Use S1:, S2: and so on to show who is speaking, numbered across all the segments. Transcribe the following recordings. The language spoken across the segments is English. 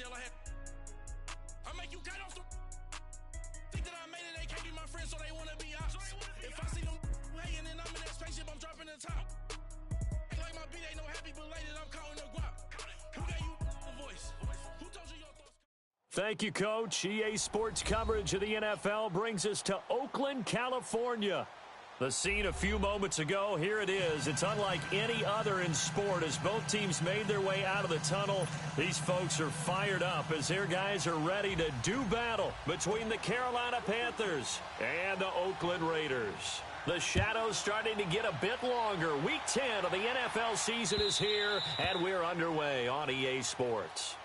S1: jail. I make you cut off the. Think that I made it, they can't be my friends, so they wanna be ops. If I see them hating and I'm in that spaceship, I'm dropping the top. Ain't like my beat, ain't no happy belated, I'm counting the guap. Who gave you the voice? Who told you your thoughts?
S2: Thank you, Coach. EA Sports coverage of the NFL brings us to Oakland, California. The scene a few moments ago, here it is. It's unlike any other in sport as both teams made their way out of the tunnel. These folks are fired up as their guys are ready to do battle between the Carolina Panthers and the Oakland Raiders. The shadow's starting to get a bit longer. Week 10 of the NFL season is here, and we're underway on EA Sports.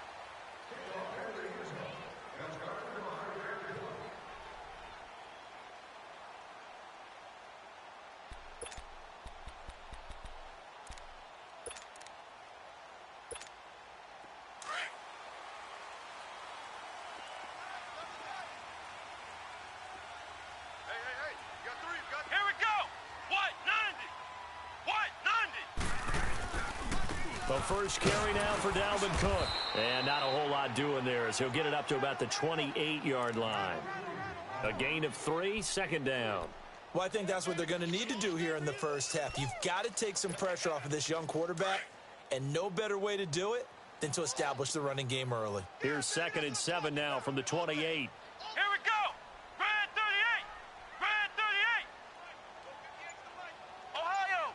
S2: The first carry now for Dalvin Cook. And not a whole lot doing there as he'll get it up to about the 28-yard line. A gain of 3, second down.
S3: Well, I think that's what they're going to need to do here in the first half. You've got to take some pressure off of this young quarterback, and no better way to do it than to establish the running game early.
S2: Here's 2nd and 7 now from the 28.
S4: Here we go. Brad 38. Brad 38. Ohio.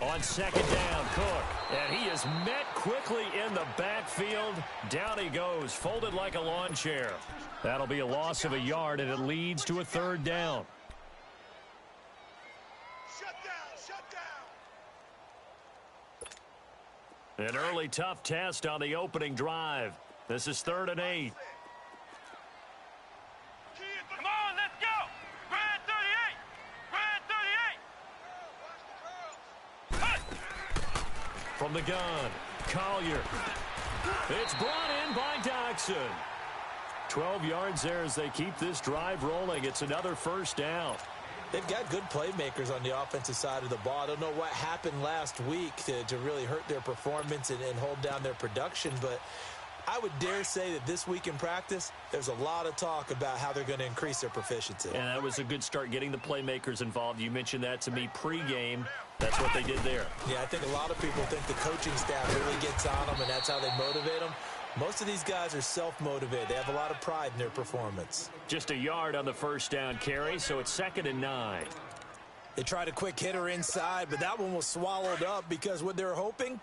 S2: On 2nd down, Cook. And he is met quickly in the backfield. Down he goes, folded like a lawn chair. That'll be a loss of a yard, and it leads to a 3rd down.
S4: Shut down.
S2: An early tough test on the opening drive. This is 3rd and 8.
S4: Come on, let's go. Brad 38. Brad 38.
S2: From the gun, Collier. It's brought in by Doxson. 12 yards there as they keep this drive rolling. It's another 1st down.
S3: They've got good playmakers on the offensive side of the ball. I don't know what happened last week to really hurt their performance and hold down their production, but I would dare say that this week in practice, there's a lot of talk about how they're going to increase their proficiency.
S2: And that was a good start getting the playmakers involved. You mentioned that to me pregame. That's what they did there.
S3: Yeah, I think a lot of people think the coaching staff really gets on them, and that's how they motivate them. Most of these guys are self-motivated. They have a lot of pride in their performance.
S2: Just a yard on the 1st down carry, so it's 2nd and 9.
S3: They tried a quick hitter inside, but that one was swallowed up because what they're hoping,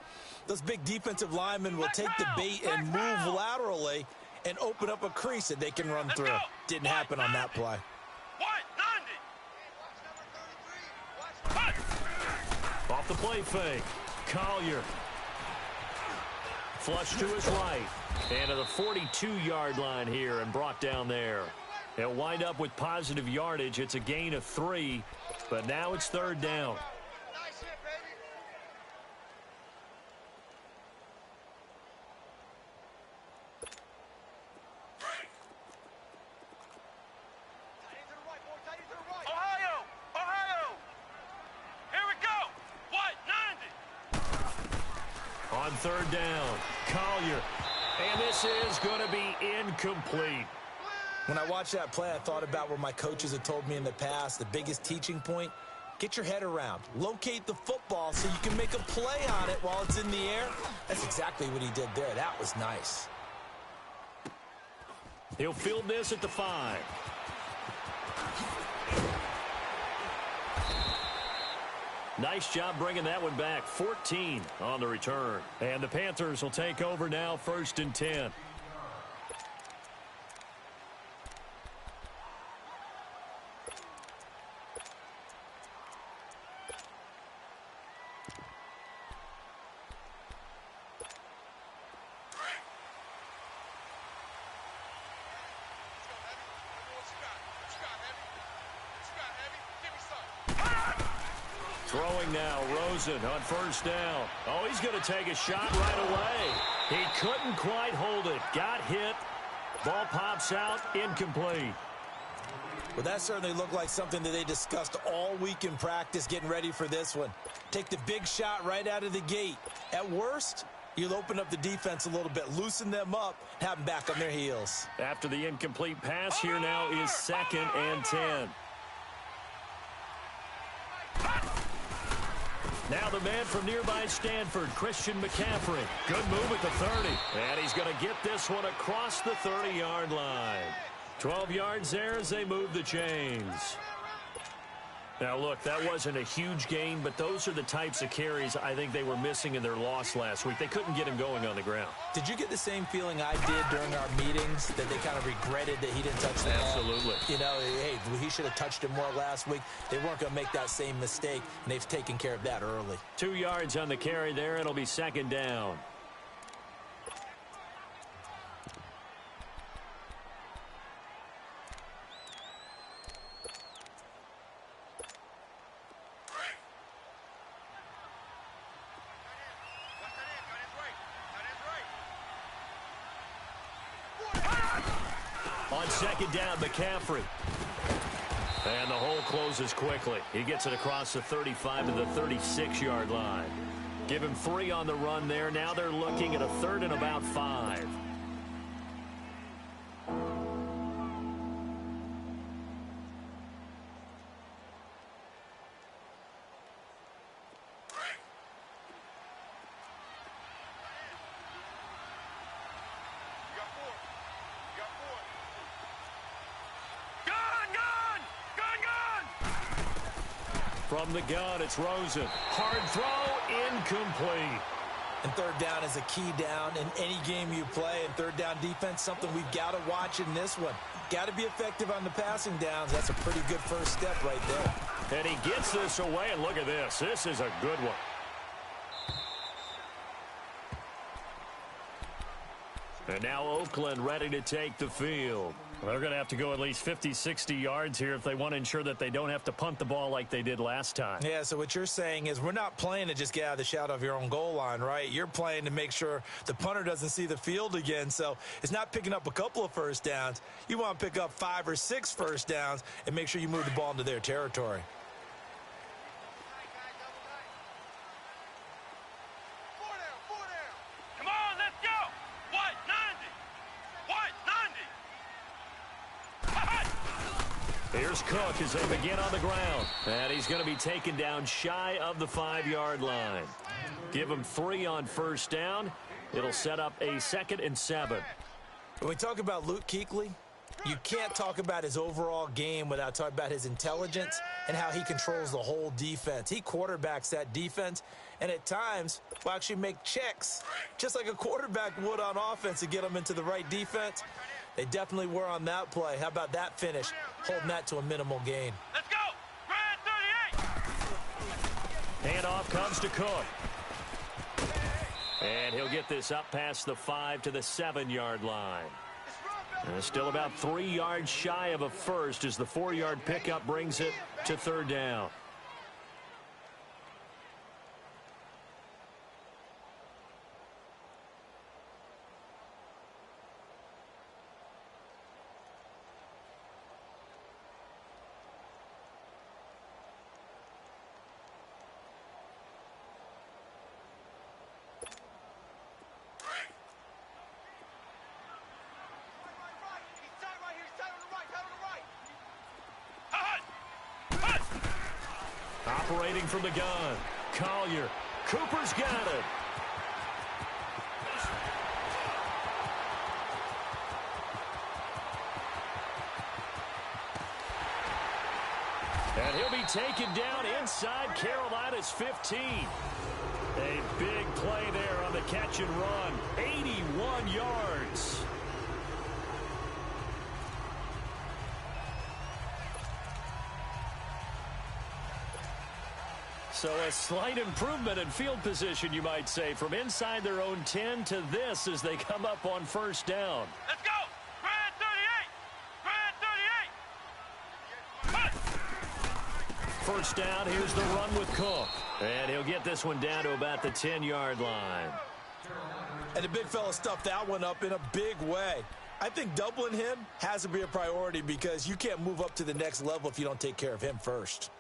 S3: those big defensive linemen will take the bait and move laterally and open up a crease that they can run through. Didn't happen on that play.
S2: Off the play fake, Collier. Flush to his right. And to the 42-yard line here and brought down there. They'll wind up with positive yardage. It's a gain of 3, but now it's 3rd down.
S4: Nice hit, baby. Ohio. Here we go. What? 90.
S2: On 3rd down, Collier. And this is going to be incomplete.
S3: When I watched that play, I thought about what my coaches had told me in the past. The biggest teaching point, get your head around. Locate the football so you can make a play on it while it's in the air. That's exactly what he did there. That was nice.
S2: He'll field this at the 5. Nice job bringing that one back. 14 on the return. And the Panthers will take over now, 1st and 10. Throwing now, Rosen on 1st down. Oh, he's going to take a shot right away. He couldn't quite hold it. Got hit. Ball pops out, incomplete.
S3: Well, that certainly looked like something that they discussed all week in practice getting ready for this one. Take the big shot right out of the gate. At worst, You'll open up the defense a little bit, loosen them up, have them back on their heels.
S2: After the incomplete pass, here now is 2nd and 10. Now the man from nearby Stanford, Christian McCaffrey. Good move at the 30. And he's going to get this one across the 30-yard line. 12 yards there as they move the chains. Now, look, that wasn't a huge gain, but those are the types of carries I think they were missing in their loss last week. They couldn't get him going on the ground.
S3: Did you get the same feeling I did during our meetings, that they kind of regretted that he didn't touch the ball?
S2: Absolutely.
S3: You know, hey, he should have touched him more last week. They weren't going to make that same mistake, and they've taken care of that early.
S2: 2 yards on the carry there. It'll be 2nd down. On 2nd down, McCaffrey. And the hole closes quickly. He gets it across the 35 to the 36-yard line. Give him 3 on the run there. Now they're looking at a 3rd and about 5. From the gun, it's Rosen. Hard throw, incomplete.
S3: And 3rd down is a key down in any game you play. And 3rd down defense, something we've got to watch in this one. Got to be effective on the passing downs. That's a pretty good first step right there.
S2: And he gets this away, and look at this. This is a good one. And now Oakland ready to take the field. They're going to have to go at least 50, 60 yards here if they want to ensure that they don't have to punt the ball like they did last time.
S3: Yeah, so what you're saying is we're not playing to just get out of the shadow of your own goal line, right? You're playing to make sure the punter doesn't see the field again. So it's not picking up a couple of first downs. You want to pick up 5 or 6 first downs and make sure you move the ball into their territory.
S2: Here's Cook as they begin on the ground. And he's going to be taken down shy of the 5-yard line. Give him 3 on first down. It'll set up a 2nd and 7.
S3: When we talk about Luke Kuechly, you can't talk about his overall game without talking about his intelligence and how he controls the whole defense. He quarterbacks that defense, and at times will actually make checks, just like a quarterback would on offense to get them into the right defense. They definitely were on that play. How about that finish? Holding that to a minimal gain.
S4: Let's go! Red 38!
S2: Handoff comes to Cook. And he'll get this up past the 5 to the 7-yard line. And still about 3 yards shy of a first as the 4-yard pickup brings it to 3rd down. Operating from the gun, Collier. Cooper's got it. And he'll be taken down inside Carolina's 15. A big play there on the catch and run. 81 yards. So a slight improvement in field position, you might say, from inside their own 10 to this as they come up on first down.
S4: Let's go! Red 38! Red 38!
S2: First down, here's the run with Cook. And he'll get this one down to about the 10-yard line.
S3: And the big fella stuffed that one up in a big way. I think doubling him has to be a priority because you can't move up to the next level if you don't take care of him first.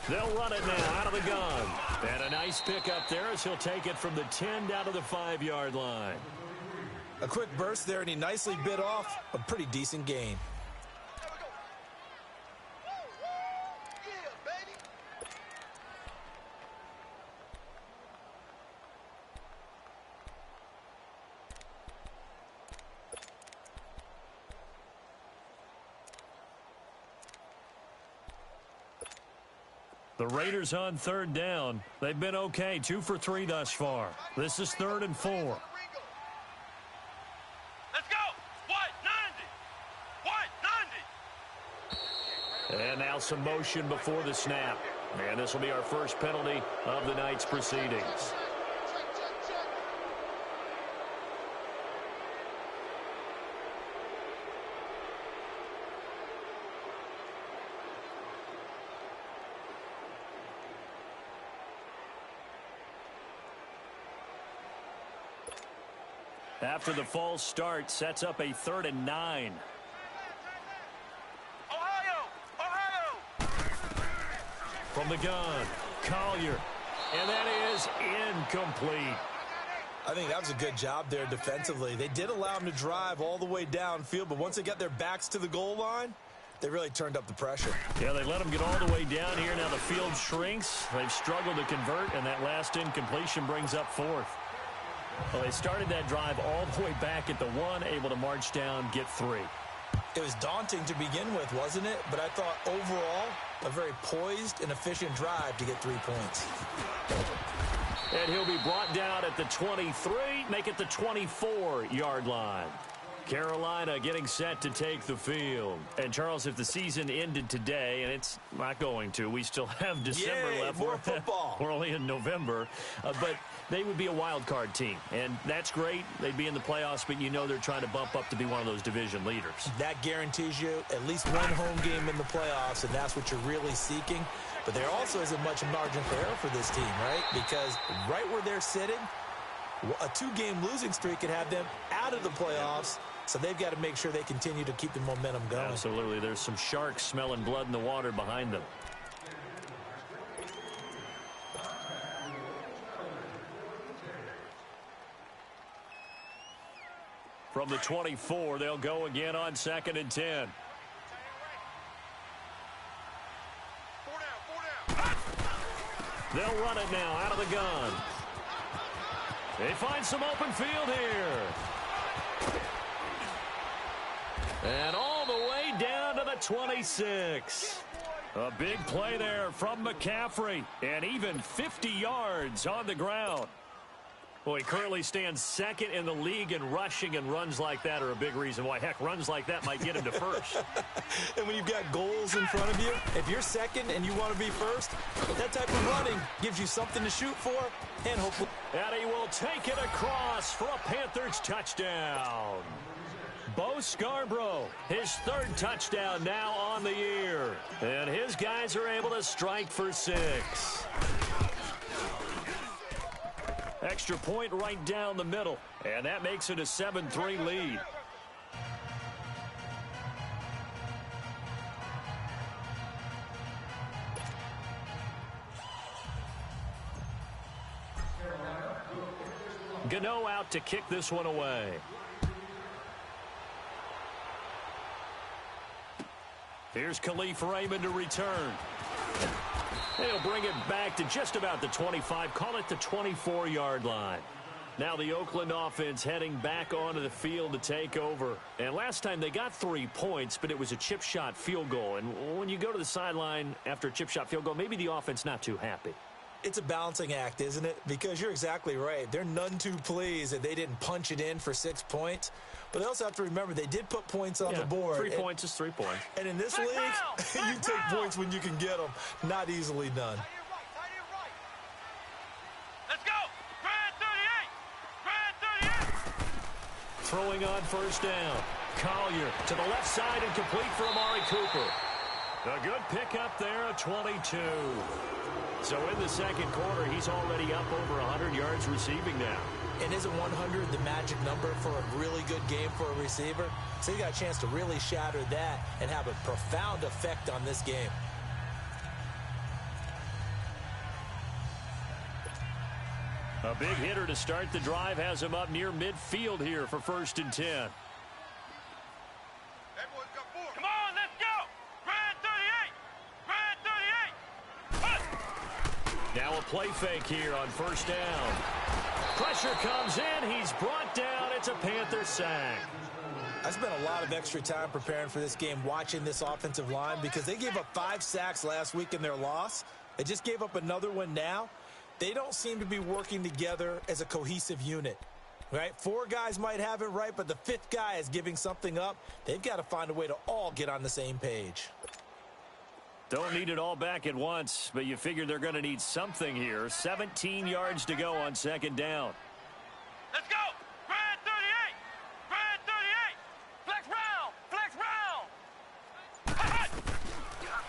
S2: They'll run it now out of the gun. And a nice pickup there as he'll take it from the 10 down to the 5-yard line.
S3: A quick burst there, and he nicely bit off a pretty decent gain.
S2: The Raiders on 3rd down. They've been okay, 2 for 3 thus far. This is 3rd and 4.
S4: Let's go. What? 90.
S2: And now some motion before the snap. And this will be our first penalty of the night's proceedings. After the false start, sets up a 3rd and 9.
S4: Ohio.
S2: From the gun, Collier. And that is incomplete.
S3: I think that was a good job there defensively. They did allow him to drive all the way downfield, but once they got their backs to the goal line, they really turned up the pressure.
S2: Yeah, they let him get all the way down here. Now the field shrinks. They've struggled to convert, and that last incompletion brings up 4th. Well, they started that drive all the way back at the 1, able to march down, get 3.
S3: It was daunting to begin with, wasn't it? But I thought overall, a very poised and efficient drive to get 3 points.
S2: And he'll be brought down at the 23, make it the 24-yard line. Carolina getting set to take the field. And, Charles, if the season ended today, and it's not going to, we still have December left.
S3: More football.
S2: We're only in November. But they would be a wild card team, and that's great. They'd be in the playoffs, but you know they're trying to bump up to be one of those division leaders.
S3: That guarantees you at least one home game in the playoffs, and that's what you're really seeking. But there also isn't much margin for error for this team, right? Because right where they're sitting, a 2-game losing streak could have them out of the playoffs. So they've got to make sure they continue to keep the momentum going.
S2: Absolutely. There's some sharks smelling blood in the water behind them. From the 24, they'll go again on 2nd and 10. They'll run it now out of the gun. They find some open field here. And all the way down to the 26. A big play there from McCaffrey. And even 50 yards on the ground. Well, he currently stands 2nd in the league in rushing, and runs like that are a big reason why. Heck, runs like that might get him to 1st.
S3: And when you've got goals in front of you, if you're 2nd and you want to be 1st, that type of running gives you something to shoot for, and hopefully.
S2: And he will take it across for a Panthers touchdown. Bo Scarborough, his 3rd touchdown now on the year. And his guys are able to strike for 6. Extra point right down the middle. And that makes it a 7-3 lead. Gano out to kick this one away. Here's Khalif Raymond to return. They'll bring it back to just about the 25, call it the 24-yard line. Now the Oakland offense heading back onto the field to take over. And last time they got 3 points, but it was a chip shot field goal. And when you go to the sideline after a chip shot field goal, maybe the offense not too happy.
S3: It's a balancing act, isn't it? Because you're exactly right. They're none too pleased that they didn't punch it in for 6 points. But they also have to remember they did put points on the board.
S2: 3 points is 3 points.
S3: And in this league, you take points when you can get them. Not easily done.
S4: Let's go. Grand 38.
S2: Throwing on 1st down. Collier to the left side and complete for Amari Cooper. A good pickup there at 22. So in the 2nd quarter, he's already up over 100 yards receiving now.
S3: And isn't 100 the magic number for a really good game for a receiver? So you got a chance to really shatter that and have a profound effect on this game.
S2: A big hitter to start the drive has him up near midfield here for 1st and 10.
S4: Come on, let's go! Red 38! Red 38!
S2: Now a play fake here on 1st down. Pressure comes in. He's brought down. It's a Panther sack.
S3: I spent a lot of extra time preparing for this game watching this offensive line because they gave up 5 sacks last week in their loss. They just gave up another one now. They don't seem to be working together as a cohesive unit. Right? 4 guys might have it right, but the 5th guy is giving something up. They've got to find a way to all get on the same page.
S2: Don't need it all back at once, but you figure they're going to need something here. 17 yards to go on 2nd down.
S4: Let's go! Red 38! Red 38! Flex round! Flex round!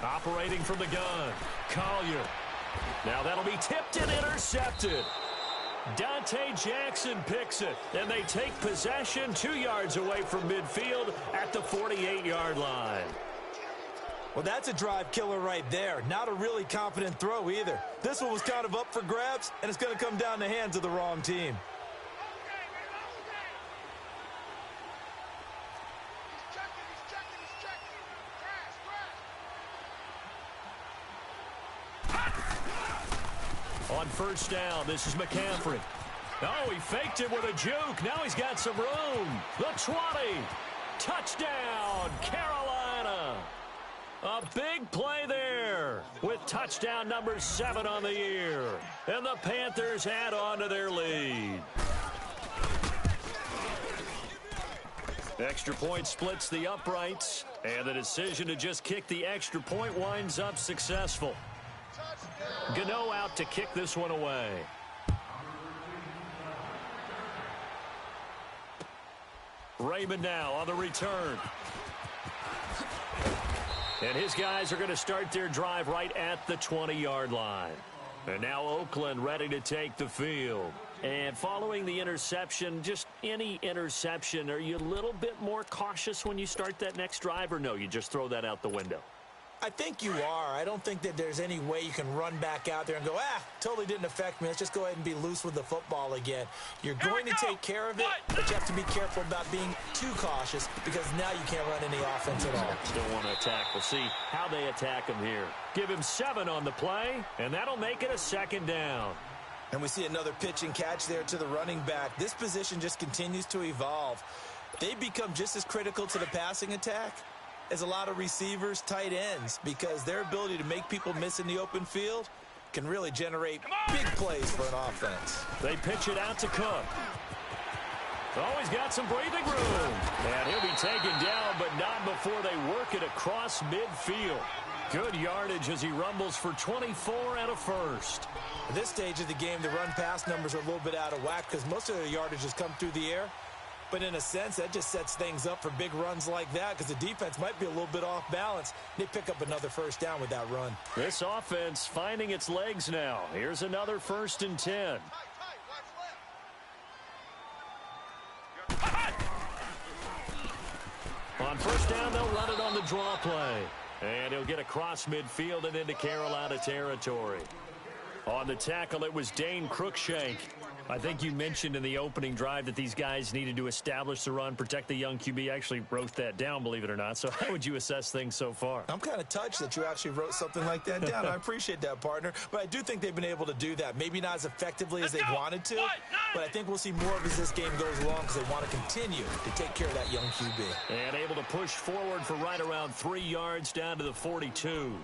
S2: Operating from the gun, Collier. Now that'll be tipped and intercepted. Dante Jackson picks it, and they take possession 2 yards away from midfield at the 48-yard line.
S3: Well, that's a drive killer right there. Not a really confident throw either. This one was kind of up for grabs, and it's going to come down the hands of the wrong team.
S2: On 1st down, this is McCaffrey. Oh, he faked it with a juke. Now he's got some room. The 20. Touchdown, Carolina. A big play there with touchdown number 7 on the year. And the Panthers add on to their lead. Extra point splits the uprights. And the decision to just kick the extra point winds up successful. Gano out to kick this one away. Raymond now on the return. And his guys are going to start their drive right at the 20-yard line. And now Oakland ready to take the field. And following the interception, just any interception, are you a little bit more cautious when you start that next drive, or no, you just throw that out the window?
S3: I think you are. I don't think that there's any way you can run back out there and go, totally didn't affect me. Let's just go ahead and be loose with the football again. You're going to take care of it, but you have to be careful about being too cautious because now you can't run any offense at all.
S2: Still want to attack. We'll see how they attack him here. Give him 7 on the play, and that'll make it a 2nd down.
S3: And we see another pitch and catch there to the running back. This position just continues to evolve. They become just as critical to the passing attack as a lot of receivers, tight ends, because their ability to make people miss in the open field can really generate big plays for an offense.
S2: They pitch it out to Cook. Oh, he's got some breathing room. And he'll be taken down, but not before they work it across midfield. Good yardage as he rumbles for 24 and a first.
S3: At this stage of the game, the run-pass numbers are a little bit out of whack because most of their yardage has come through the air. But in a sense, that just sets things up for big runs like that because the defense might be a little bit off balance. They pick up another 1st down with that run.
S2: This offense finding its legs now. Here's another 1st and 10. On 1st down, they'll run it on the draw play. And he'll get across midfield and into Carolina territory. On the tackle, it was Dane Cruikshank. I think you mentioned in the opening drive that these guys needed to establish the run, protect the young QB. I actually wrote that down, believe it or not. So how would you assess things so far?
S3: I'm kind of touched that you actually wrote something like that down. I appreciate that, partner. But I do think they've been able to do that. Maybe not as effectively as they wanted to, but I think we'll see more of as this game goes along because they want to continue to take care of that young QB.
S2: And able to push forward for right around 3 yards down to the 42.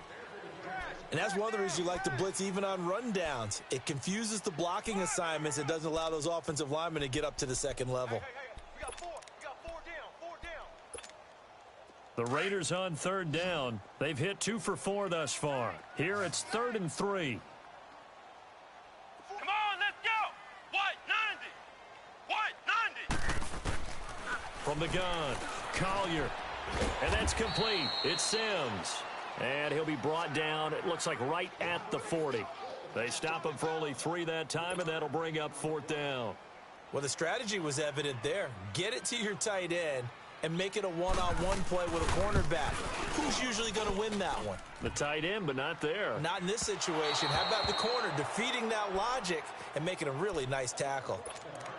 S3: And that's one of the reasons you like to blitz even on rundowns. It confuses the blocking assignments. It doesn't allow those offensive linemen to get up to the second level.
S4: We got 4 down.
S2: The Raiders on 3rd down. They've hit 2 for 4 thus far. Here it's 3rd and 3.
S4: Come on, let's go. White 90.
S2: From the gun, Collier. And that's complete. It's Sims. And he'll be brought down, it looks like right at the 40. They stop him for only 3 that time, and that'll bring up 4th down.
S3: Well, the strategy was evident there. Get it to your tight end and make it a one-on-one play with a cornerback. Who's usually going to win that one?
S2: The tight end, but not there.
S3: Not in this situation. How about the corner defeating that logic and making a really nice tackle?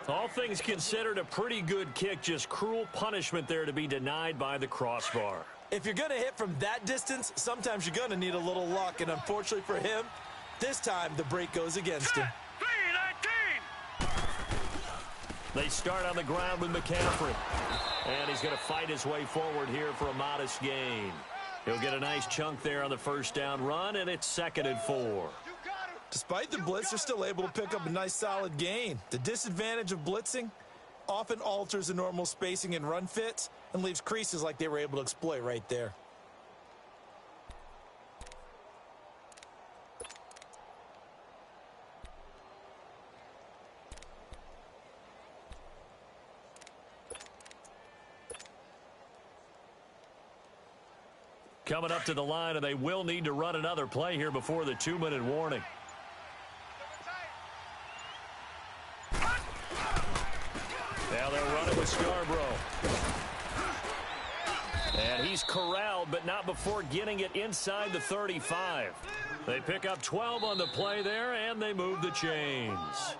S2: All things considered, a pretty good kick, just cruel punishment there to be denied by the crossbar.
S3: If you're going to hit from that distance, sometimes you're going to need a little luck, and unfortunately for him, this time the break goes against him.
S2: They start on the ground with McCaffrey, and he's going to fight his way forward here for a modest gain. He'll get a nice chunk there on the first down run, and it's 2nd and 4.
S3: Despite the blitz, they're still able to pick up a nice solid gain. The disadvantage of blitzing often alters the normal spacing and run fits and leaves creases like they were able to exploit right there.
S2: Coming up to the line, and they will need to run another play here before the 2-minute warning. Now they're running with Scarborough. And he's corralled, but not before getting it inside the 35. They pick up 12 on the play there, and they move the chains.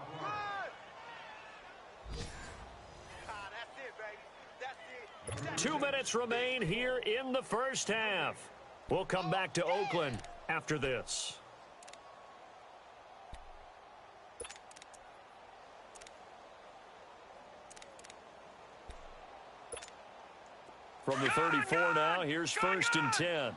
S2: 2 minutes remain here in the first half. We'll come back to Oakland after this. From the 34 now, here's 1st and 10.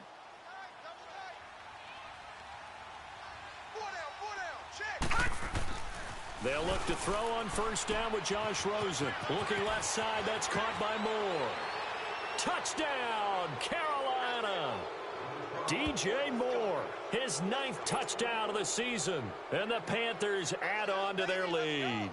S2: They'll look to throw on 1st down with Josh Rosen. Looking left side, that's caught by Moore. Touchdown, Carolina! DJ Moore, his 9th touchdown of the season. And the Panthers add on to their lead.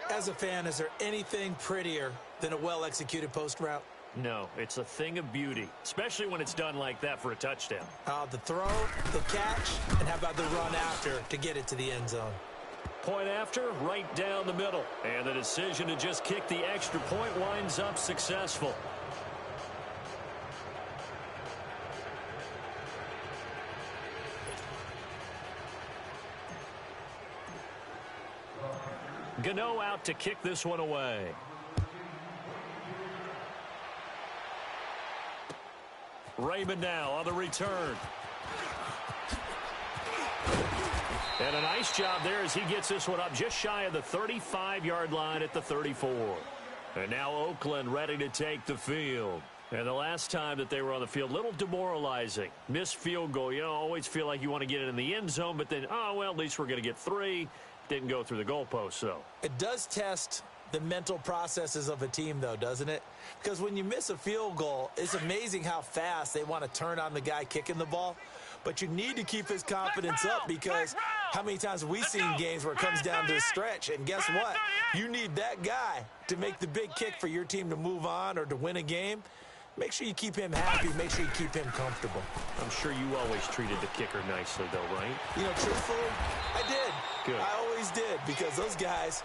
S3: As a fan, is there anything prettier than a well-executed post route?
S2: No, it's a thing of beauty, especially when it's done like that for a touchdown.
S3: The throw, the catch, and how about the run after to get it to the end zone?
S2: Point after, right down the middle. And the decision to just kick the extra point winds up successful. Gano out to kick this one away. Raymond now on the return. And a nice job there as he gets this one up just shy of the 35-yard line at the 34. And now Oakland ready to take the field. And the last time that they were on the field, a little demoralizing. Missed field goal. You know, always feel like you want to get it in the end zone, but then, oh, well, at least we're going to get 3. Didn't go through the goalpost, though.
S3: It does test the mental processes of a team, though, doesn't it? Because when you miss a field goal, it's amazing how fast they want to turn on the guy kicking the ball. But you need to keep his confidence up, because how many times have we seen games where it comes down to the stretch? And guess what? You need that guy to make the big kick for your team to move on or to win a game. Make sure you keep him happy. Make sure you keep him comfortable.
S2: I'm sure you always treated the kicker nicely, though, right?
S3: You know, truthfully, I did.
S2: Good.
S3: I always did, because those guys,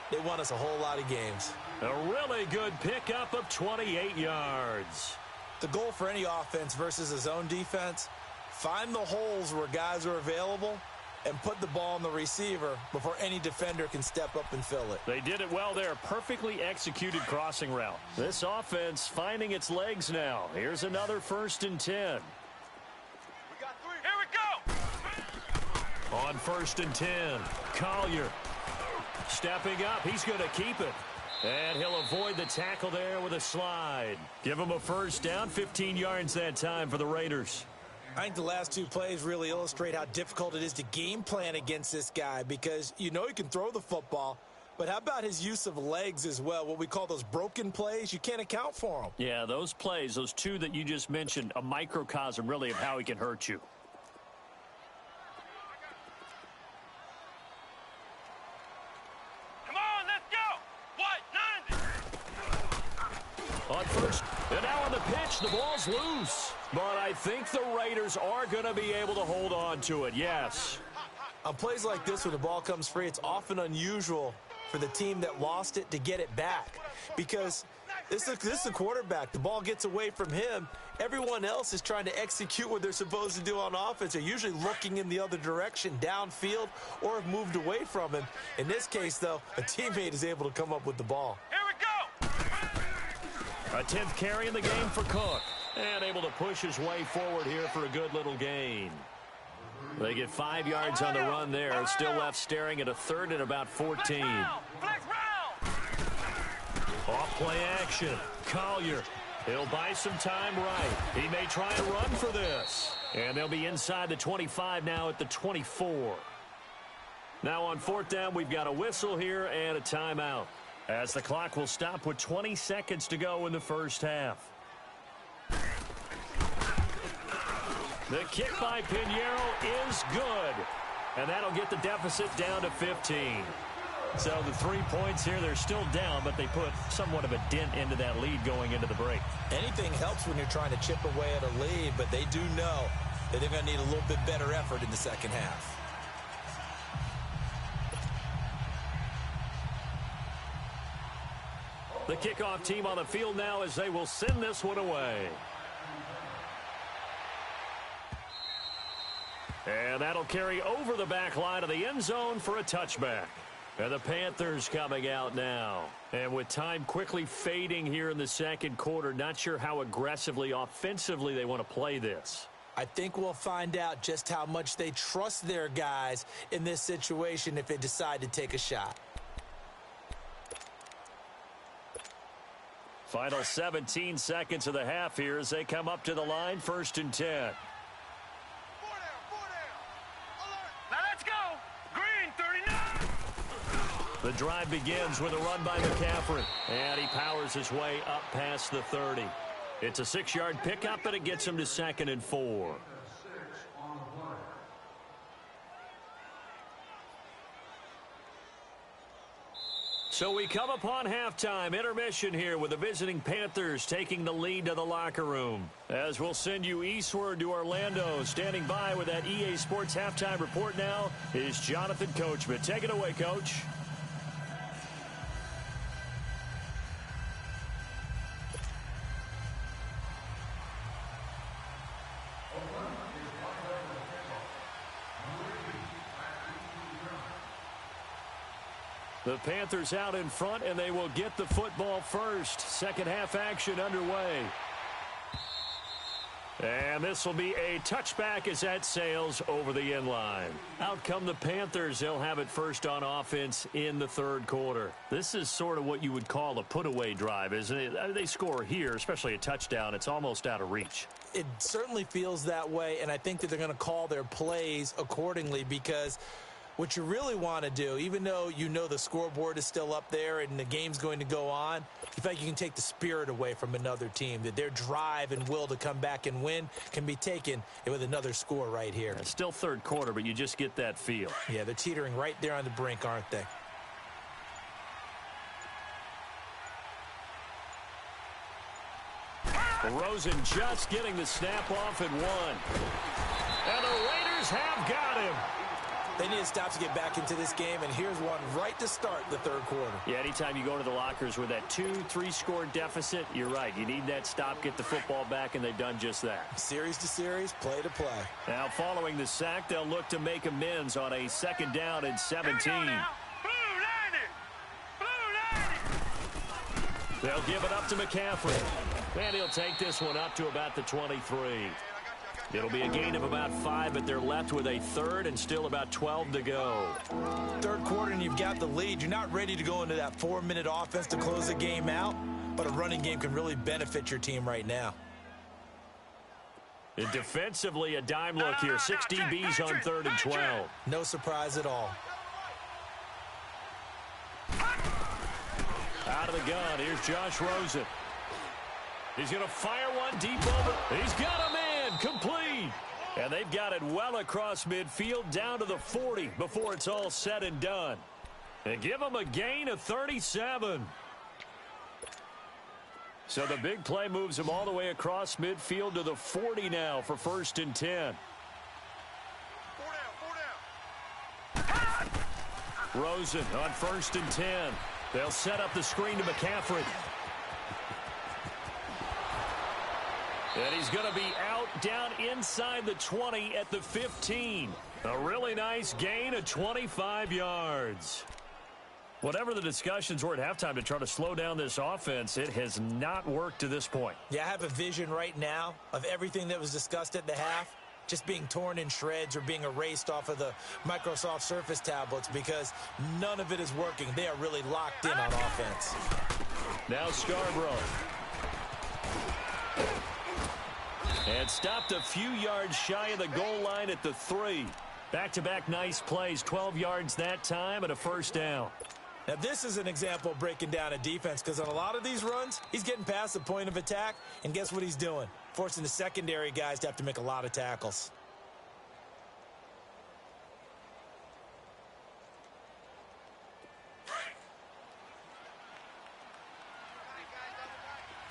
S3: they won us a whole lot of games.
S2: A really good pickup of 28 yards.
S3: The goal for any offense versus a zone defense, find the holes where guys are available and put the ball on the receiver before any defender can step up and fill it.
S2: They did it well there. Perfectly executed crossing route. This offense finding its legs now. Here's another 1st and 10.
S4: We got 3. Here we go.
S2: On 1st and 10, Collier stepping up. He's going to keep it. And he'll avoid the tackle there with a slide. Give him a 1st down, 15 yards that time for the Raiders.
S3: I think the last 2 plays really illustrate how difficult it is to game plan against this guy, because you know he can throw the football, but how about his use of legs as well? What we call those broken plays, you can't account for them.
S2: Yeah, those plays, those 2 that you just mentioned, a microcosm really of how he can hurt you.
S4: Come on, let's go. What? 90.
S2: On 1st, and now on the pitch, the ball's loose. But I think the Raiders are going to be able to hold on to it, yes.
S3: On plays like this where the ball comes free, it's often unusual for the team that lost it to get it back, because This is a quarterback. The ball gets away from him. Everyone else is trying to execute what they're supposed to do on offense. They're usually looking in the other direction, downfield, or have moved away from him. In this case, though, a teammate is able to come up with the ball.
S4: Here we go.
S2: A 10th carry in the game for Cook. And able to push his way forward here for a good little gain. They get 5 yards on the run there. Still left staring at a third and about 14.
S4: Flex round.
S2: Off play action. Collier. He'll buy some time right. He may try and run for this. And they'll be inside the 25 now at the 24. Now on 4th down, we've got a whistle here and a timeout, as the clock will stop with 20 seconds to go in the first half. The kick by Pinheiro is good. And that'll get the deficit down to 15. So the 3 points here, they're still down, but they put somewhat of a dent into that lead going into the break.
S3: Anything helps when you're trying to chip away at a lead, but they do know that they're going to need a little bit better effort in the second half.
S2: The kickoff team on the field now as they will send this one away. And that'll carry over the back line of the end zone for a touchback. And the Panthers coming out now. And with time quickly fading here in the second quarter, not sure how aggressively, offensively they want to play this.
S3: I think we'll find out just how much they trust their guys in this situation if they decide to take a shot.
S2: Final 17 seconds of the half here as they come up to the line, 1st and 10.
S4: Now let's go. Green 39.
S2: The drive begins with a run by McCaffrey, and he powers his way up past the 30. It's a 6-yard pickup, and it gets him to 2nd and 4. So we come upon halftime, intermission here with the visiting Panthers taking the lead to the locker room. As we'll send you eastward to Orlando, standing by with that EA Sports halftime report now is Jonathan Coachman. Take it away, Coach. The Panthers out in front, and they will get the football first. Second half action underway. And this will be a touchback as that sails over the end line. Out come the Panthers. They'll have it first on offense in the third quarter. This is sort of what you would call a put-away drive, isn't it? They score here, especially a touchdown. It's almost out of reach.
S3: It certainly feels that way, and I think that they're going to call their plays accordingly, because what you really want to do, even though you know the scoreboard is still up there and the game's going to go on, you feel like you can take the spirit away from another team, that their drive and will to come back and win can be taken with another score right here.
S2: It's still third quarter, but you just get that feel.
S3: Yeah, they're teetering right there on the brink, aren't they?
S2: Rosen just getting the snap off and one. And the Raiders have got him.
S3: They need to stop to get back into this game, and here's one right to start the third quarter.
S2: Yeah, anytime you go to the lockers with that 2-3 score deficit, you're right. You need that stop, get the football back, and they've done just that.
S3: Series to series, play to play.
S2: Now, following the sack, they'll look to make amends on a 2nd down and 17. They'll give it up to McCaffrey. And he'll take this one up to about the 23. It'll be a gain of about 5, but they're left with a third and still about 12 to go.
S3: Third quarter and you've got the lead. You're not ready to go into that 4-minute offense to close the game out, but a running game can really benefit your team right now.
S2: And defensively, a dime look here. 6 DBs on 3rd and 12.
S3: No surprise at all.
S2: Out of the gun, here's Josh Rosen. He's going to fire one deep over. He's got a man, complete. And they've got it well across midfield down to the 40 before it's all said and done. And give them a gain of 37. So the big play moves them all the way across midfield to the 40 now for 1st and 10. Rosen on 1st and 10. They'll set up the screen to McCaffrey. And he's going to be out down inside the 20 at the 15. A really nice gain of 25 yards. Whatever the discussions were at halftime to try to slow down this offense, it has not worked to this point.
S3: Yeah, I have a vision right now of everything that was discussed at the half just being torn in shreds or being erased off of the Microsoft Surface tablets because none of it is working. They are really locked in on offense.
S2: Now Scarborough. And stopped a few yards shy of the goal line at the 3. Back-to-back nice plays, 12 yards that time and a first down.
S3: Now, this is an example of breaking down a defense because on a lot of these runs, he's getting past the point of attack, and guess what he's doing? Forcing the secondary guys to have to make a lot of tackles.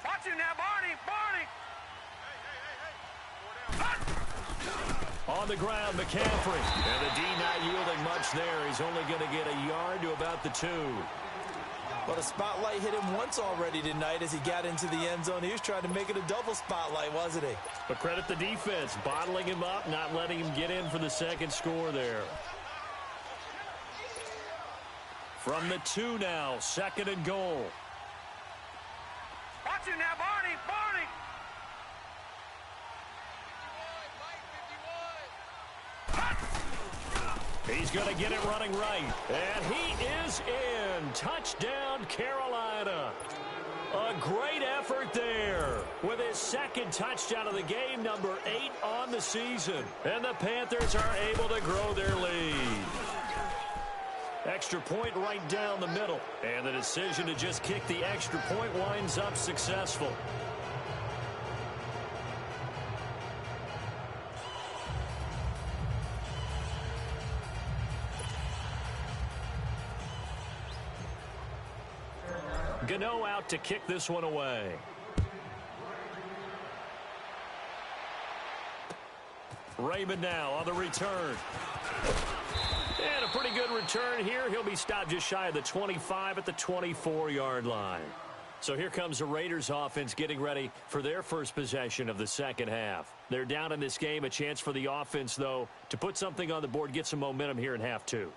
S4: Watch him now, Barney.
S2: On the ground, McCaffrey. And the D not yielding much there. He's only going to get a yard to about the 2.
S3: Well, the spotlight hit him once already tonight as he got into the end zone. He was trying to make it a double spotlight, wasn't he?
S2: But credit the defense, bottling him up, not letting him get in for the second score there. From the 2 now, 2nd and goal.
S4: Watch him now, Barney.
S2: He's going to get it running right. And he is in. Touchdown, Carolina. A great effort there with his 2nd touchdown of the game, number 8 on the season. And the Panthers are able to grow their lead. Extra point right down the middle. And the decision to just kick the extra point winds up successful. Gano out to kick this one away. Raymond now on the return. And a pretty good return here. He'll be stopped just shy of the 25 at the 24-yard line. So here comes the Raiders offense getting ready for their first possession of the second half. They're down in this game. A chance for the offense, though, to put something on the board, get some momentum here in half 2.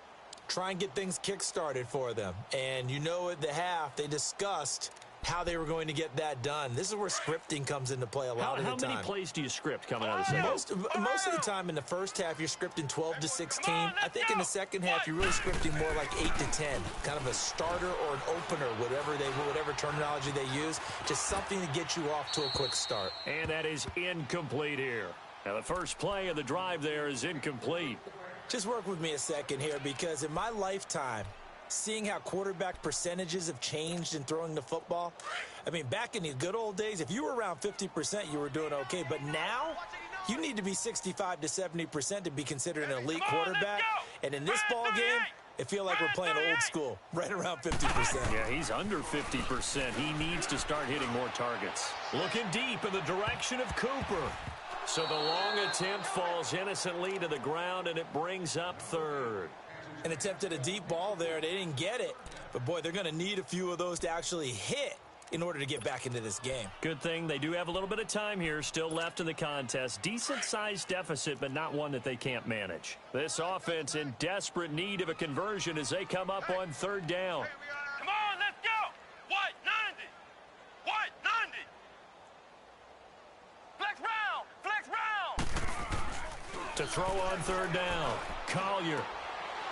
S3: Try and get things kick-started for them. And you know at the half, they discussed how they were going to get that done. This is where scripting comes into play a lot of the time.
S2: How many plays do you script coming out of the second?
S3: Most of the time in the first half, you're scripting 12 to 16. I think in the second half, you're really scripting more like 8 to 10. Kind of a starter or an opener, whatever terminology they use. Just something to get you off to a quick start.
S2: And that is incomplete here. Now, the first play of the drive there is incomplete.
S3: Just work with me a second here because in my lifetime, seeing how quarterback percentages have changed in throwing the football, I mean, back in the good old days, if you were around 50%, you were doing okay. But now, you need to be 65 to 70% to be considered an elite quarterback. And in this ball game, it feels like we're playing old school, right around 50%.
S2: Yeah, he's under 50%. He needs to start hitting more targets. Looking deep in the direction of Cooper. So the long attempt falls innocently to the ground, and it brings up 3rd.
S3: An attempt at a deep ball there. They didn't get it. But, boy, they're going to need a few of those to actually hit in order to get back into this game.
S2: Good thing they do have a little bit of time here still left in the contest. Decent-sized deficit, but not one that they can't manage. This offense in desperate need of a conversion as they come up on 3rd down.
S4: Come on, let's go. White 90. White 90. Flex round.
S2: To throw on 3rd down. Collier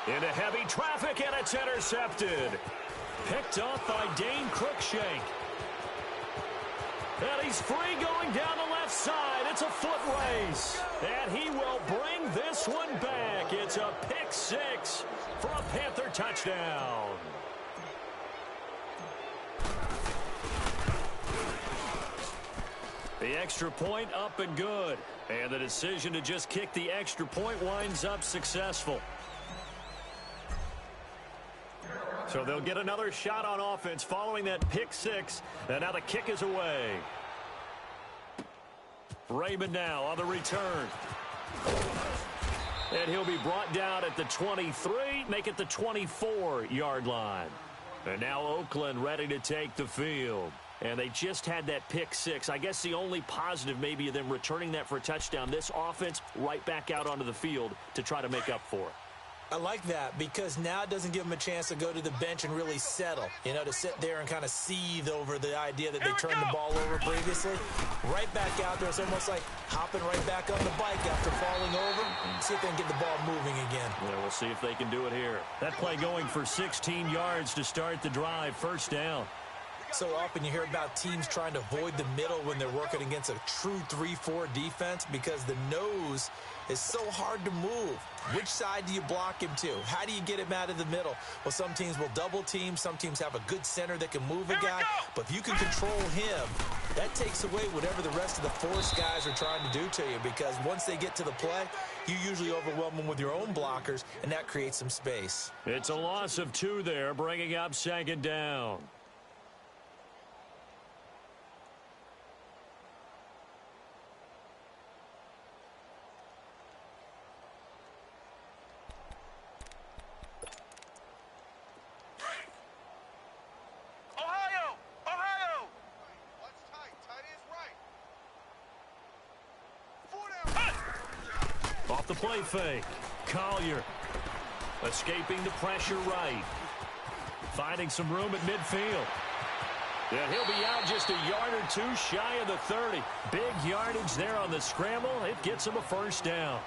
S2: into heavy traffic, and it's intercepted. Picked off by Dane Cruikshank. And he's free going down the left side. It's a foot race. And he will bring this one back. It's a pick 6 for a Panther touchdown. The extra point up and good. And the decision to just kick the extra point winds up successful. So they'll get another shot on offense following that pick 6. And now the kick is away. Raymond now on the return. And he'll be brought down at the 23, make it the 24-yard line. And now Oakland ready to take the field. And they just had that pick six. I guess the only positive maybe of them returning that for a touchdown. This offense right back out onto the field to try to make up for it.
S3: I like that because now it doesn't give them a chance to go to the bench and really settle, you know, to sit there and kind of seethe over the idea that they turned the ball over previously. Right back out there. It's almost like hopping right back on the bike after falling over. See if they can get the ball moving again.
S2: Yeah, we'll see if they can do it here. That play going for 16 yards to start the drive. First down.
S3: So often you hear about teams trying to avoid the middle when they're working against a true 3-4 defense because the nose is so hard to move. Which side do you block him to? How do you get him out of the middle? Well, some teams will double team. Some teams have a good center that can move a guy. But if you can control him, that takes away whatever the rest of the force guys are trying to do to you because once they get to the play, you usually overwhelm them with your own blockers, and that creates some space.
S2: It's a loss of 2 there, bringing up second down. Off the play fake. Collier escaping the pressure right. Finding some room at midfield. And he'll be out just a yard or two shy of the 30. Big yardage there on the scramble. It gets him a first down.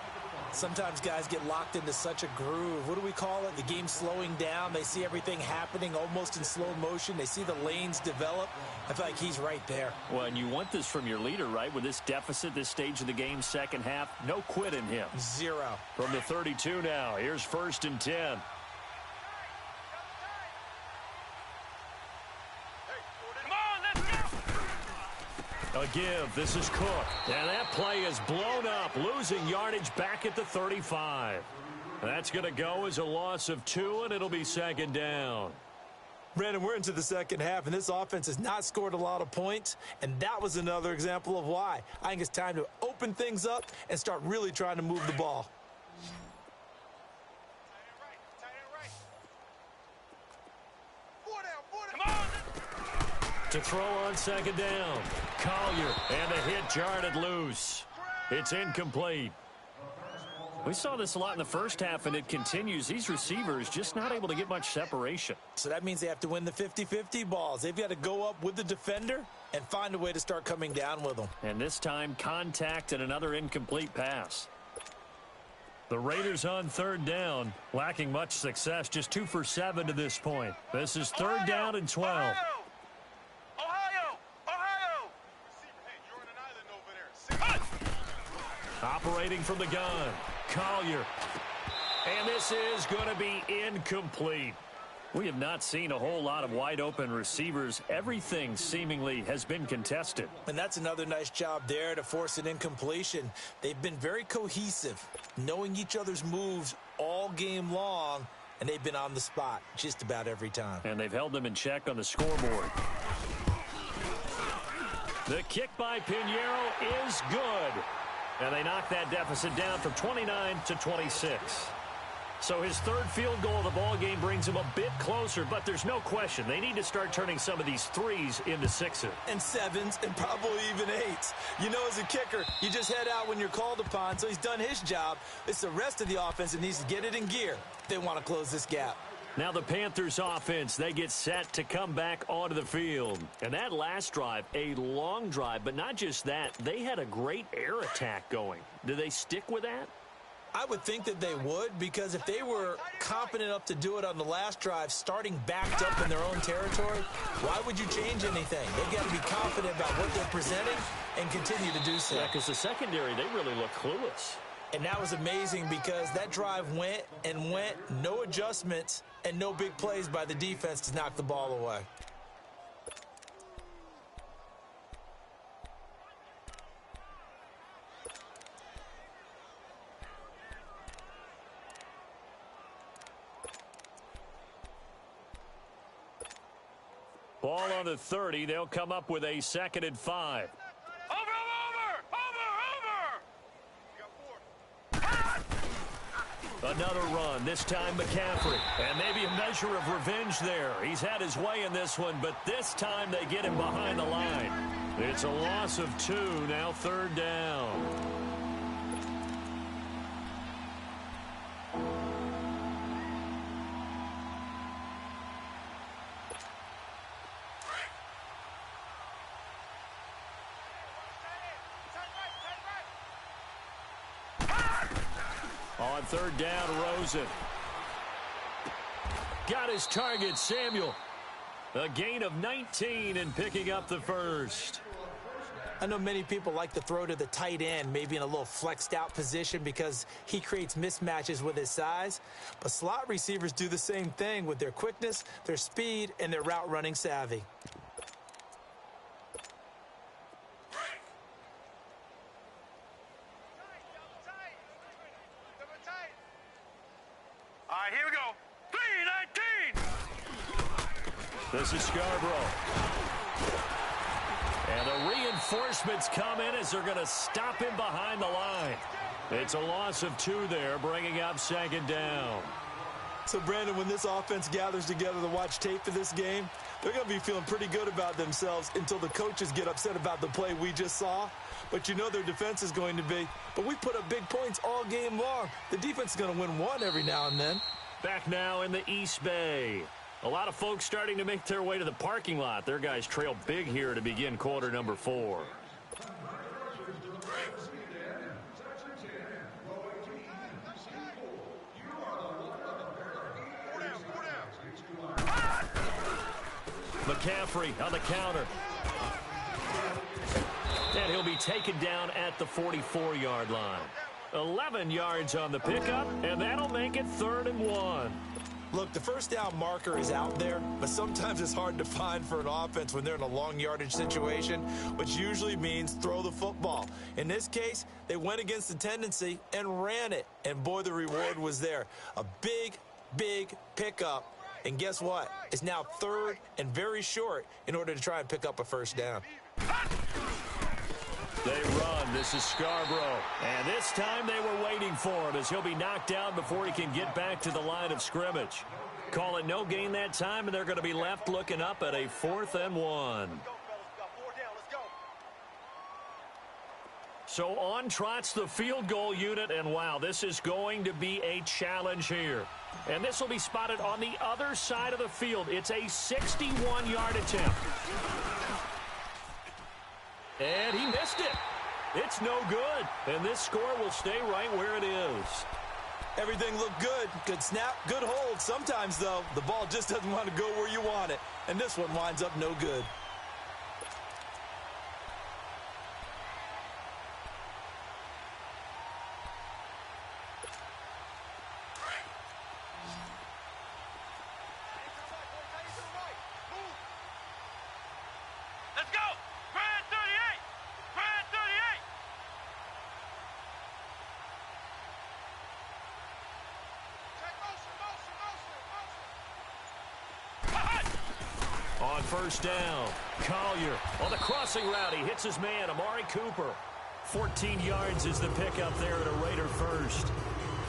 S3: Sometimes guys get locked into such a groove. What do we call it? The game slowing down. They see everything happening almost in slow motion. They see the lanes develop. I feel like he's right there.
S2: Well, and you want this from your leader, right? With this deficit, this stage of the game, second half, no quit in him.
S3: 0.
S2: From the 32 now. Here's 1st and 10. A give. This is Cook. And that play is blown up, losing yardage back at the 35. That's going to go as a loss of 2, and it'll be second down.
S3: Brandon, we're into the second half, and this offense has not scored a lot of points, and that was another example of why. I think it's time to open things up and start really trying to move the ball.
S2: To throw on second down. Collier, and a hit jarred loose. It's incomplete. We saw this a lot in the first half, and it continues. These receivers just not able to get much separation.
S3: So that means they have to win the 50-50 balls. They've got to go up with the defender and find a way to start coming down with them.
S2: And this time, contact and another incomplete pass. The Raiders on third down, lacking much success, just 2 for 7 to this point. This is third down and 12. Operating from the gun, Collier. And this is going to be incomplete. We have not seen a whole lot of wide-open receivers. Everything seemingly has been contested.
S3: And that's another nice job there to force an incompletion. They've been very cohesive, knowing each other's moves all game long, and they've been on the spot just about every time.
S2: And they've held them in check on the scoreboard. The kick by Pinheiro is good. And they knock that deficit down from 29 to 26. So his third field goal of the ball game brings him a bit closer, but there's no question they need to start turning some of these 3s into 6s.
S3: And 7s and probably even 8s. You know, as a kicker, you just head out when you're called upon, so he's done his job. It's the rest of the offense that needs to get it in gear if they want to close this gap.
S2: Now the Panthers offense, they get set to come back onto the field. And that last drive, a long drive, but not just that, they had a great air attack going. Do they stick with that?
S3: I would think that they would, because if they were confident enough to do it on the last drive, starting backed up in their own territory, why would you change anything? They've got to be confident about what they're presenting and continue to do so.
S2: Yeah, because the secondary, they really look clueless.
S3: And that was amazing because that drive went and went, no adjustments and no big plays by the defense to knock the ball away.
S2: Ball on the 30. They'll come up with a 2nd and 5. Another run, this time McCaffrey. And maybe a measure of revenge there. He's had his way in this one, but this time they get him behind the line. It's a loss of 2, now 3rd down. On 3rd down, Rosen. Got his target, Samuel. A gain of 19 and picking up the first.
S3: I know many people like to throw to the tight end, maybe in a little flexed out position because he creates mismatches with his size. But slot receivers do the same thing with their quickness, their speed, and their route running savvy.
S4: All right, here we go. 3-19.
S2: This is Scarborough. And the reinforcements come in as they're going to stop him behind the line. It's a loss of 2 there, bringing up 2nd down.
S3: So, Brandon, when this offense gathers together to watch tape of this game, they're going to be feeling pretty good about themselves until the coaches get upset about the play we just saw. But you know their defense is going to be. But we put up big points all game long. The defense is going to win one every now and then.
S2: Back now in the East Bay. A lot of folks starting to make their way to the parking lot. Their guys trail big here to begin quarter number 4. McCaffrey on the counter. And he'll be taken down at the 44-yard line. 11 yards on the pickup, and that'll make it 3rd and 1.
S3: Look, the first down marker is out there, but sometimes it's hard to find for an offense when they're in a long yardage situation, which usually means throw the football. In this case, they went against the tendency and ran it. And boy, the reward was there. A big, big pickup. And guess what? It's now 3rd and very short in order to try and pick up a first down.
S2: They run. This is Scarborough. And this time they were waiting for him as he'll be knocked down before he can get back to the line of scrimmage. Call it no gain that time, and they're going to be left looking up at a 4th and 1. So on trots the field goal unit, and wow, this is going to be a challenge here. And this will be spotted on the other side of the field. It's a 61-yard attempt. And he missed it. It's no good. And this score will stay right where it is.
S3: Everything looked good. Good snap, good hold. Sometimes, though, the ball just doesn't want to go where you want it. And this one winds up no good.
S4: Let's go. Grand 38. Grand 38.
S2: On first down, Collier on the crossing route. He hits his man, Amari Cooper. 14 yards is the pickup there at a Raider first.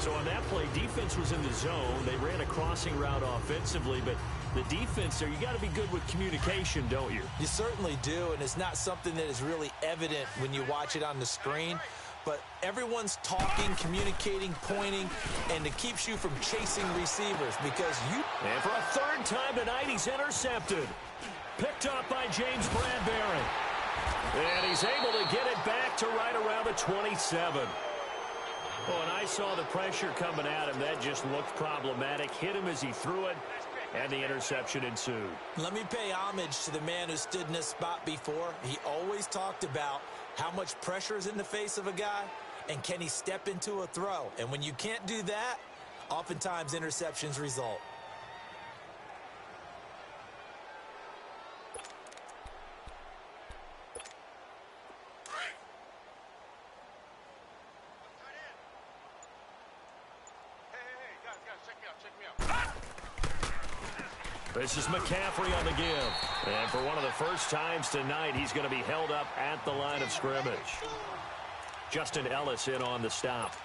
S2: So on that play, defense was in the zone. They ran a crossing route offensively, but the defense there, you got to be good with communication, don't you?
S3: You certainly do, and it's not something that is really evident when you watch it on the screen. But everyone's talking, communicating, pointing, and it keeps you from chasing receivers because you...
S2: And for a 3rd time tonight, he's intercepted. Picked up by James Bradbury. And he's able to get it back to right around the 27. Oh, and I saw the pressure coming at him. That just looked problematic. Hit him as he threw it, and the interception ensued.
S3: Let me pay homage to the man who stood in this spot before. He always talked about how much pressure is in the face of a guy, and can he step into a throw? And when you can't do that, oftentimes interceptions result.
S2: This is McCaffrey on the give. And for one of the first times tonight, he's going to be held up at the line of scrimmage. Justin Ellis in on the stop.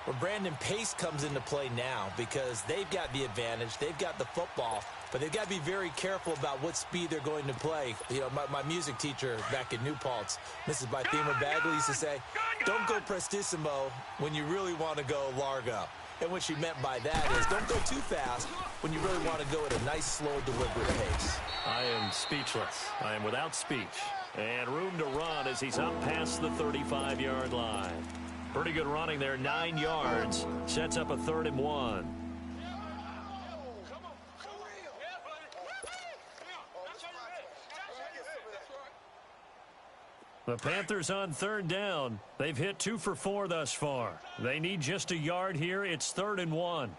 S3: Well, Brandon, pace comes into play now because they've got the advantage. They've got the football, but they've got to be very careful about what speed they're going to play. You know, my music teacher back in New Paltz, Mrs. Bythema Bagley, used to say, don't go prestissimo when you really want to go largo. And what she meant by that is don't go too fast when you really want to go at a nice, slow, deliberate pace.
S2: I am speechless. I am without speech. And room to run as he's up past the 35-yard line. Pretty good running there, 9 yards. Sets up a 3rd and 1. The Panthers on 3rd down. They've hit 2 for 4 thus far. They need just a yard here. It's 3rd and 1.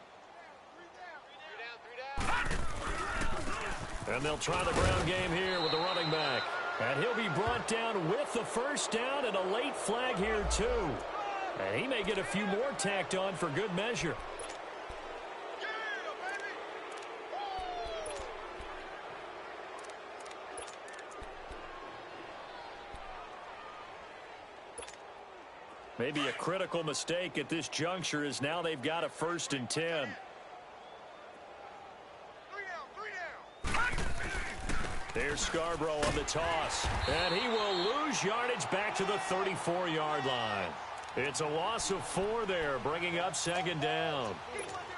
S2: And they'll try the ground game here with the running back. And he'll be brought down with the 1st down and a late flag here too. And he may get a few more tacked on for good measure. Maybe a critical mistake at this juncture is now they've got a 1st and 10. There's Scarborough on the toss. And he will lose yardage back to the 34-yard line. It's a loss of 4 there, bringing up 2nd down.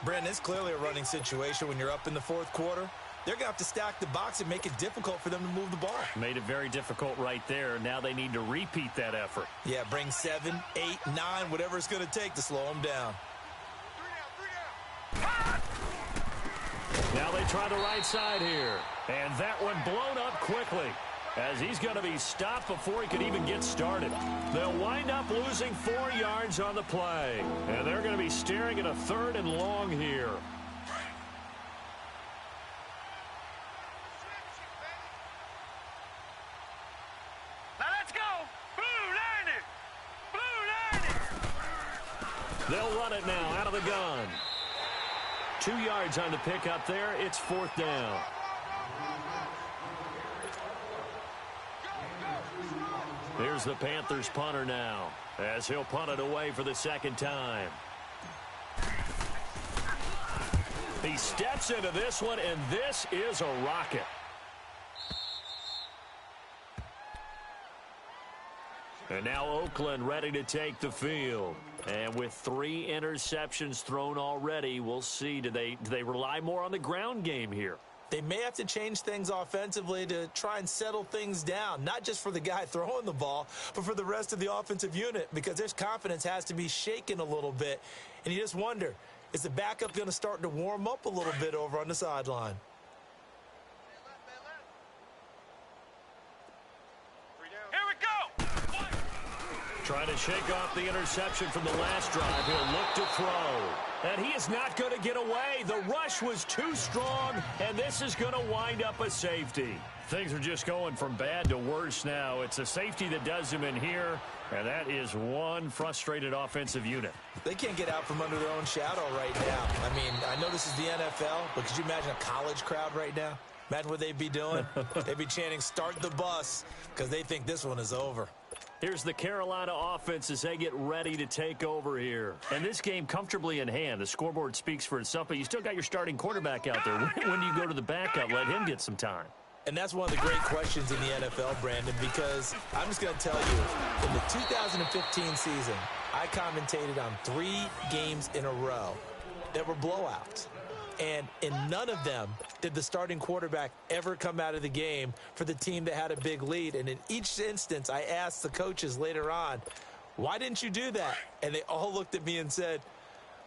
S3: Brandon, it's clearly a running situation when you're up in the 4th quarter. They're going to have to stack the box and make it difficult for them to move the ball.
S2: Made it very difficult right there. Now they need to repeat that effort.
S3: Yeah, bring 7, 8, 9, whatever it's going to take to slow them down.
S2: Now they try the right side here. And that one blown up quickly as he's going to be stopped before he could even get started. They'll wind up losing 4 yards on the play. And they're going to be staring at a 3rd and long here.
S4: Now let's go. Blue 90. Blue 90.
S2: They'll run it now out of the gun. 2 yards on the pickup there. It's 4th down. Here's the Panthers punter now as he'll punt it away for the 2nd time. He steps into this one, and this is a rocket. And now Oakland ready to take the field. And with 3 interceptions thrown already, we'll see. Do they rely more on the ground game here?
S3: They may have to change things offensively to try and settle things down, not just for the guy throwing the ball, but for the rest of the offensive unit, because their confidence has to be shaken a little bit. And you just wonder, is the backup going to start to warm up a little bit over on the sideline?
S4: Here we go.
S2: Trying to shake off the interception from the last drive. He'll look to throw. And he is not going to get away. The rush was too strong, and this is going to wind up a safety. Things are just going from bad to worse now. It's a safety that does him in here, and that is one frustrated offensive unit.
S3: They can't get out from under their own shadow right now. I mean, I know this is the NFL, but could you imagine a college crowd right now? Imagine what they'd be doing. They'd be chanting, "Start the bus," because they think this one is over.
S2: Here's the Carolina offense as they get ready to take over here. And this game comfortably in hand. The scoreboard speaks for itself, but you still got your starting quarterback out there. When do you go to the backup? Let him get some time.
S3: And that's one of the great questions in the NFL, Brandon, because I'm just going to tell you, in the 2015 season, I commentated on 3 games in a row that were blowouts. And in none of them did the starting quarterback ever come out of the game for the team that had a big lead. And in each instance, I asked the coaches later on, why didn't you do that? And they all looked at me and said,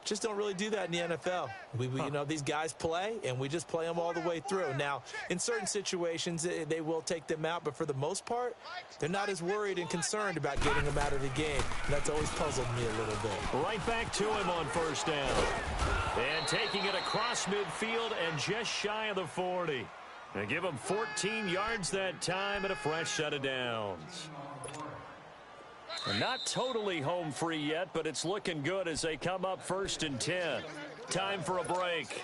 S3: just don't really do that in the NFL. You know, these guys play, and we just play them all the way through. Now, in certain situations, they will take them out, but for the most part, they're not as worried and concerned about getting them out of the game. And that's always puzzled me a little bit.
S2: Right back to him on first down. And taking it across midfield and just shy of the 40. They give him 14 yards that time and a fresh set of downs. Not totally home free yet, but it's looking good as they come up 1st and 10. Time for a break.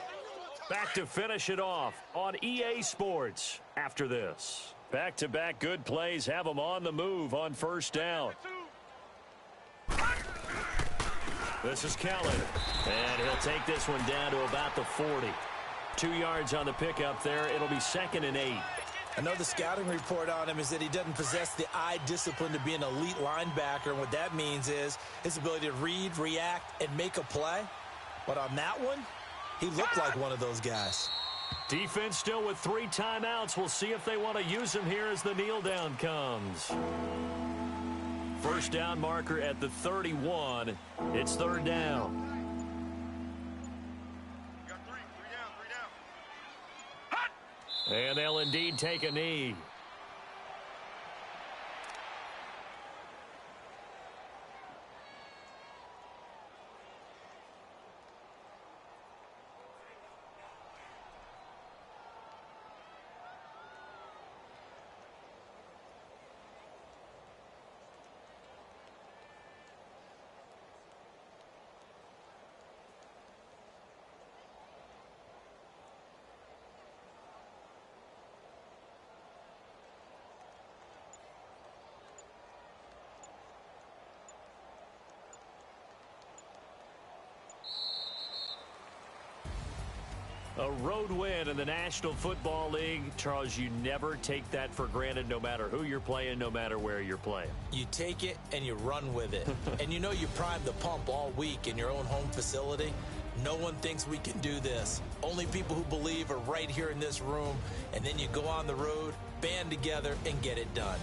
S2: Back to finish it off on EA Sports after this. Back-to-back good plays have them on the move on first down. This is Kellen, and he'll take this one down to about the 40. 2 yards on the pickup there. It'll be 2nd and 8.
S3: I know the scouting report on him is that he doesn't possess the eye discipline to be an elite linebacker, and what that means is his ability to read, react, and make a play. But on that one, he looked like one of those guys.
S2: Defense still with 3 timeouts. We'll see if they want to use them here as the kneel down comes. First down marker at the 31. It's 3rd down.
S4: Got three down.
S2: And they'll indeed take a knee. A road win in the National Football League. Charles, you never take that for granted no matter who you're playing, no matter where you're playing.
S3: You take it and you run with it. And you know you primed the pump all week in your own home facility. No one thinks we can do this. Only people who believe are right here in this room. And then you go on the road, band together, and get it done.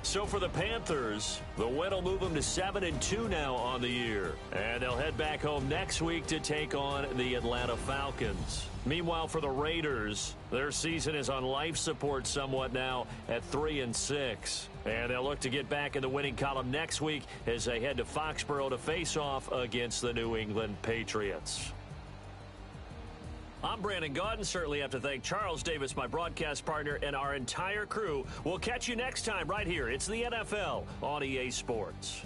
S2: So for the Panthers, the win will move them to 7-2 now on the year. And they'll head back home next week to take on the Atlanta Falcons. Meanwhile, for the Raiders, their season is on life support somewhat now at 3-6. And they'll look to get back in the winning column next week as they head to Foxborough to face off against the New England Patriots. I'm Brandon Gaudin. Certainly have to thank Charles Davis, my broadcast partner, and our entire crew. We'll catch you next time right here. It's the NFL on EA Sports.